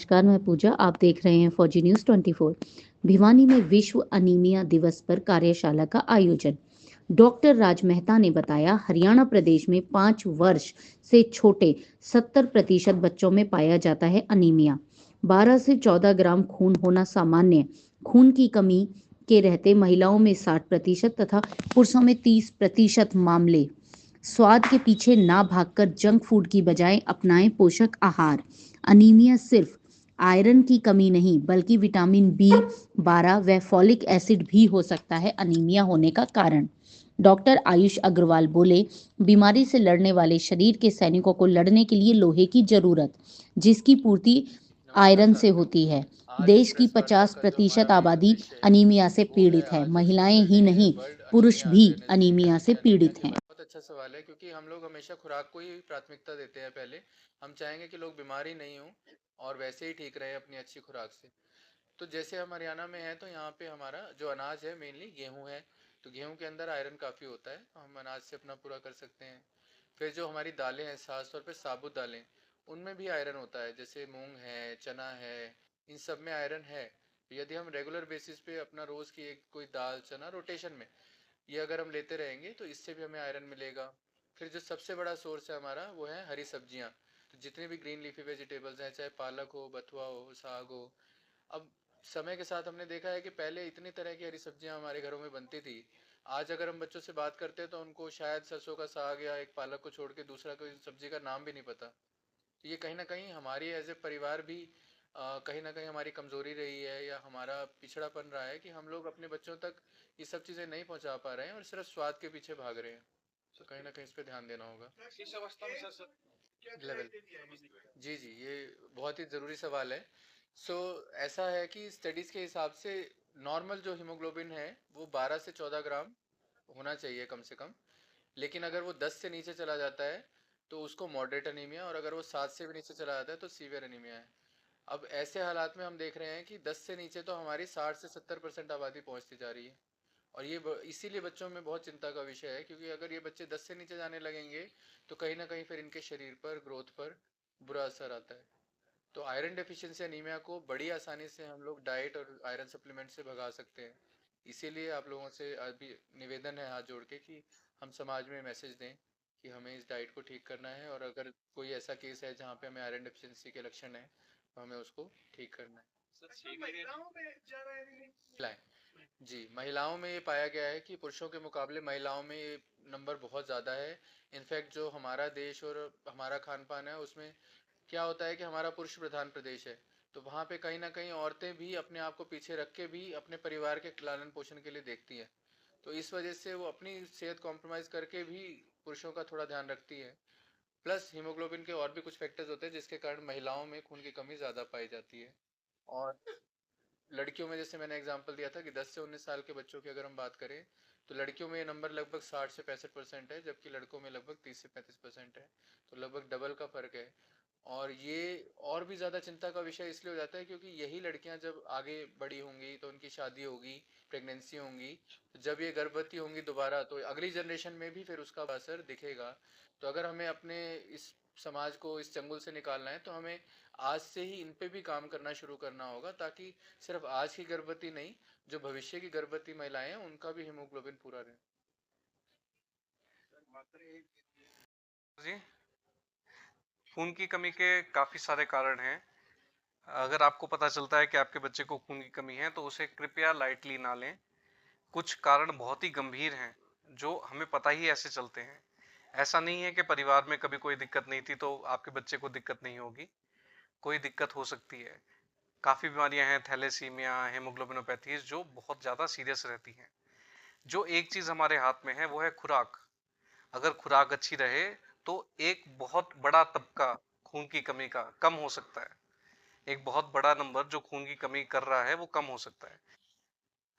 नमस्कार, मैं पूजा। आप देख रहे हैं फौजी न्यूज़ 24। भिवानी में विश्व अनीमिया दिवस पर कार्यशाला का आयोजन। डॉक्टर राज मेहता ने बताया, हरियाणा प्रदेश में 5 वर्ष से छोटे 70% बच्चों में पाया जाता है अनीमिया। 12 से 14 ग्राम खून होना सामान्य। खून की कमी के रहते महिलाओं में 60% तथा पुरुषों में 30% मामले। स्वाद के पीछे ना भागकर जंक फूड की बजाय अपनाएं पोषक आहार। अनीमिया सिर्फ आयरन की कमी नहीं बल्कि विटामिन B12 व फॉलिक एसिड भी हो सकता है अनीमिया होने का कारण। डॉक्टर आयुष अग्रवाल बोले, बीमारी से लड़ने वाले शरीर के सैनिकों को लड़ने के लिए लोहे की जरूरत, जिसकी पूर्ति नमस्कार आयरन से साथियों। होती है। आज इस देश की प्रेस वार्ता का जो हमारा 50% मेन आबादी उद्देश्य है अनीमिया से वो है पीड़ित है। आज डिस्कस महिलाएं ही करनी है नहीं, वर्ल्ड पुरुष अनीमिया भी अवेयरनेस डे अनीमिया से कि अनीमिया पीड़ित के हैं। बारे में। बहुत अच्छा सवाल है क्योंकि हम लोग हमेशा खुराक को ही प्राथमिकता देते हैं। पहले हम चाहेंगे कि लोग बीमार ही नहीं हों और वैसे ही ठीक रहे अपनी अच्छी खुराक से। तो जैसे हम हरियाणा में हैं तो यहाँ पे हमारा जो अनाज है मेनली गेहूँ है। तो गेहूँ के अंदर आयरन काफ़ी होता है, तो हम अनाज से अपना पूरा कर सकते हैं। फिर जो हमारी दालें हैं, खासतौर पे साबुत दालें, उनमें भी आयरन होता है। जैसे मूंग है, चना है, इन सब में आयरन है। यदि हम रेगुलर बेसिस पे अपना रोज़ की एक कोई दाल चना रोटेशन में ये अगर हम लेते रहेंगे तो इससे भी हमें आयरन मिलेगा। फिर जो सबसे बड़ा सोर्स है हमारा वो है हरी सब्जियाँ। तो जितने भी ग्रीन लीफी वेजिटेबल्स हैं, चाहे पालक हो, बथुआ हो, साग हो। अब समय के साथ हमने देखा है कि पहले इतनी तरह की हरी सब्जियां हमारे घरों में बनती थी। आज अगर हम बच्चों से बात करते हैं तो उनको शायद सरसों का साग या एक पालक को छोड़ के दूसरा कोई सब्जी का नाम भी नहीं पता। तो ये कहीं ना कहीं हमारी एज ए परिवार भी कहीं ना कहीं हमारी कमजोरी रही है या हमारा पिछड़ापन रहा है कि हम लोग अपने बच्चों तक ये सब चीज़ें नहीं पहुंचा पा रहे हैं और सिर्फ स्वाद के पीछे भाग रहे हैं। तो कहीं ना कहीं इस पे ध्यान देना होगा। किस अवस्था में सर लेवल? जी जी, ये बहुत ही ज़रूरी सवाल है। ऐसा है कि स्टडीज़ के हिसाब से नॉर्मल जो हीमोग्लोबिन है वो 12 से 14 ग्राम होना चाहिए कम से कम। लेकिन अगर वो 10 से नीचे चला जाता है तो उसको मॉडरेट अनीमिया, और अगर वो 7 से भी नीचे चला जाता है तो सीवियर अनीमिया है। अब ऐसे हालात में हम देख रहे हैं कि 10 से नीचे तो हमारी 60 से 70% आबादी पहुंचती जा रही है। और इसीलिए बच्चों में बहुत चिंता का विषय है, क्योंकि अगर ये बच्चे 10 से नीचे जाने लगेंगे तो कहीं ना कहीं फिर इनके शरीर पर ग्रोथ पर बुरा असर आता है। तो आयरन डेफिशिएंसी अनीमिया को बड़ी आसानी से हम लोग डाइट और आयरन सप्लीमेंट से भगा सकते हैं। इसीलिए आप लोगों से अभी निवेदन है हाथ जोड़ के कि हम समाज में मैसेज दें कि हमें इस डाइट को ठीक करना है, और अगर कोई ऐसा केस है जहाँ पे हमें आयरन डेफिशिएंसी के लक्षण है तो हमें उसको ठीक करना है। लाएं। जी, महिलाओं में ये पाया गया है कि पुरुषों के मुकाबले महिलाओं में ये नंबर बहुत ज़्यादा है। इनफैक्ट जो हमारा देश और हमारा खान पान है उसमें क्या होता है कि हमारा पुरुष प्रधान प्रदेश है। तो वहाँ पे कहीं ना कहीं औरतें भी अपने आप को पीछे रख के भी अपने परिवार के लालन पोषण के लिए देखती हैं। तो इस वजह से वो अपनी सेहत कॉम्प्रोमाइज़ करके भी पुरुषों का थोड़ा ध्यान रखती है। प्लस हीमोग्लोबिन के और भी कुछ फैक्टर्स होते हैं जिसके कारण महिलाओं में खून की कमी ज़्यादा पाई जाती है। और लड़कियों में जैसे मैंने एग्जांपल दिया था कि 10 से 19 साल के बच्चों की अगर हम बात करें तो लड़कियों में ये नंबर लगभग 60 से 65% है, जबकि लड़कों में लगभग 30 से 35% है। तो लगभग डबल का फर्क है। और ये और भी ज़्यादा चिंता का विषय इसलिए हो जाता है क्योंकि यही लड़कियां जब आगे बड़ी होंगी तो उनकी शादी होगी, प्रेगनेंसी होंगी, तो जब ये गर्भवती होंगी दोबारा तो अगली जनरेशन में भी फिर उसका असर दिखेगा। तो अगर हमें अपने इस समाज को इस चंगुल से निकालना है तो हमें आज से ही इन पे भी काम करना शुरू करना होगा, ताकि सिर्फ आज की गर्भवती नहीं, जो भविष्य की गर्भवती महिलाएं हैं उनका भी हीमोग्लोबिन पूरा रहे। जी, खून की कमी के काफ़ी सारे कारण हैं। अगर आपको पता चलता है कि आपके बच्चे को खून की कमी है तो उसे कृपया लाइटली ना लें। कुछ कारण बहुत ही गंभीर हैं जो हमें पता ही ऐसे चलते हैं। ऐसा नहीं है कि परिवार में कभी कोई दिक्कत नहीं थी तो आपके बच्चे को दिक्कत नहीं होगी। कोई दिक्कत हो सकती है। काफ़ी बीमारियां हैं, थैलेसीमिया, हेमोग्लोबिनोपैथीज, जो बहुत ज़्यादा सीरियस रहती हैं। जो एक चीज़ हमारे हाथ में है वो है खुराक। अगर खुराक अच्छी रहे तो एक बहुत बड़ा तबका खून की कमी का कम हो सकता है। एक बहुत बड़ा नंबर जो खून की कमी कर रहा है वो कम हो सकता है।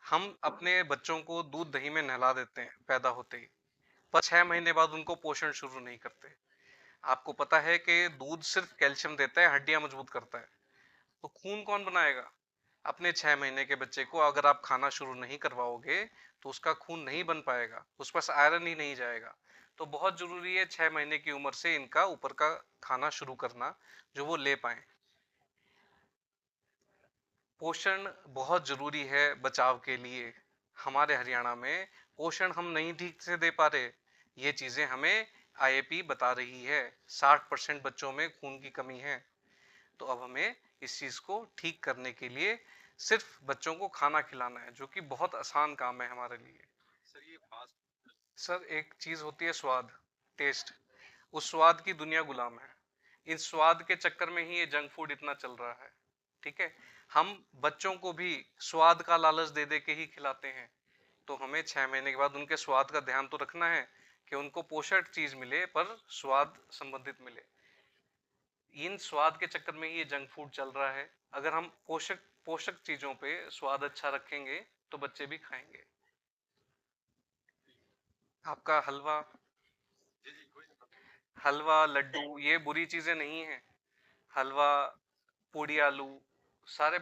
हम अपने बच्चों को दूध दही में नहला देते हैं पैदा होते ही, पर 6 महीने बाद उनको पोषण शुरू नहीं करते। आपको पता है कि दूध सिर्फ कैल्शियम देता है, हड्डियां मजबूत करता है। तो खून कौन बनाएगा? अपने 6 महीने के बच्चे को अगर आप खाना शुरू नहीं करवाओगे तो उसका खून नहीं बन पाएगा, उस पास आयरन ही नहीं जाएगा। तो बहुत जरूरी है 6 महीने की उम्र से इनका ऊपर का खाना शुरू करना, जो वो ले पाए। पोषण बहुत जरूरी है बचाव के लिए। हमारे हरियाणा में पोषण हम नहीं ठीक से दे पा रहे, ये चीजें हमें आईएपी बता रही है। 60% बच्चों में खून की कमी है। तो अब हमें इस चीज को ठीक करने के लिए सिर्फ बच्चों को खाना खिलाना है, जो कि बहुत आसान काम है हमारे लिए। सर एक चीज होती है स्वाद, टेस्ट। उस स्वाद की दुनिया गुलाम है। इन स्वाद के चक्कर में ही ये जंक फूड इतना चल रहा है। ठीक है, हम बच्चों को भी स्वाद का लालच दे दे के ही खिलाते हैं। तो हमें 6 महीने के बाद उनके स्वाद का ध्यान तो रखना है कि उनको पोषक चीज मिले पर स्वाद संबंधित मिले। इन स्वाद के चक्कर में ही ये जंक फूड चल रहा है। अगर हम पोषक पोषक चीजों पे स्वाद अच्छा रखेंगे तो बच्चे भी खाएंगे। आपका हलवा, हलवा लड्डू ये बुरी चीजें नहीं है। हलवा, पूड़ी आलू सारे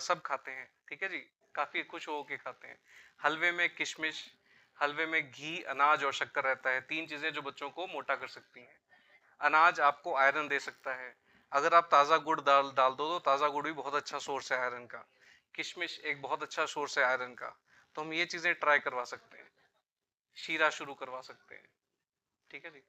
सब खाते हैं, ठीक है जी, काफी खुश होके खाते हैं। हलवे में किशमिश, हलवे में घी, अनाज और शक्कर रहता है, 3 चीजें जो बच्चों को मोटा कर सकती हैं। अनाज आपको आयरन दे सकता है। अगर आप ताज़ा गुड़ डाल डाल दो तो ताज़ा गुड़ भी बहुत अच्छा सोर्स है आयरन का। किशमिश एक बहुत अच्छा सोर्स है आयरन का। तो हम ये चीज़ें ट्राई करवा सकते हैं, शीरा शुरू करवा सकते हैं। ठीक है जी।